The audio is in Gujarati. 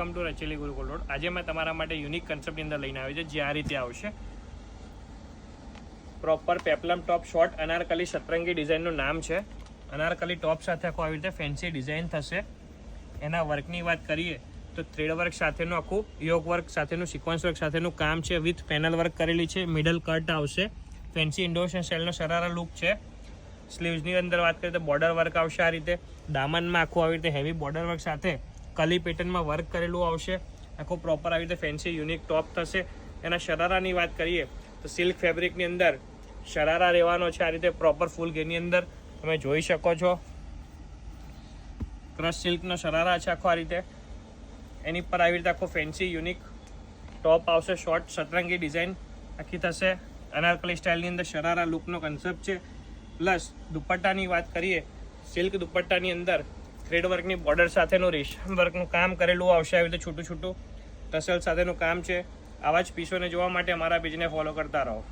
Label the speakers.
Speaker 1: વેલકમ ટુ રચેલી ગુરુકુળ રોડ. આજે મેં તમારા માટે યુનિક કન્સેપ્ટની અંદર લઈને આવ્યો છે, જે આ રીતે આવશે. પ્રોપર પેપ્લમ ટોપ શોર્ટ અનારકલી સતરંગી ડિઝાઇનનું નામ છે. અનારકલી ટોપ સાથે આખું આવી રીતે ફેન્સી ડિઝાઇન થશે. એના વર્કની વાત કરીએ તો થ્રેડ વર્ક સાથેનું આખું યોગ વર્ક સાથેનું સિક્વન્સ વર્ક સાથેનું કામ છે. વિથ પેનલ વર્ક કરેલી છે. મિડલ કટ આવશે. ફેન્સી ઇન્ડોનેશિયન સ્ટાઇલનો શરારા લુક છે. સ્લીવ્સની અંદર વાત કરીએ તો બોર્ડર વર્ક આવશે આ રીતે. દામનમાં આખું આવી રીતે હેવી બોર્ડર વર્ક સાથે કલી પેટર્નમાં વર્ક કરેલું આવશે. આખું પ્રોપર આવી રીતે ફેન્સી યુનિક ટોપ થશે. એના શરારાની વાત કરીએ તો સિલ્ક ફેબ્રિકની અંદર શરારા રહેવાનો છે આ રીતે પ્રોપર ફૂલ ઘેરની અંદર તમે જોઈ શકો છો. ક્રશ સિલ્કનો શરારા છે આખો આ રીતે. એની પર આવી રીતે આખો ફેન્સી યુનિક ટોપ આવશે. શોર્ટ સતરંગી ડિઝાઇન આખી થશે. અનારકલી સ્ટાઇલની અંદર શરારા લુકનો કન્સેપ્ટ છે. પ્લસ દુપટ્ટાની વાત કરીએ, સિલ્ક દુપટ્ટાની અંદર થ્રેડ વર્કની બોર્ડર સાથેનું રેશમ વર્કનું કામ કરેલું આવશે. આવી રીતે છૂટું છૂટું ટસલ સાથેનું કામ છે. આવા જ પીસોને જોવા માટે અમારા પેજને ફોલો કરતા રહો.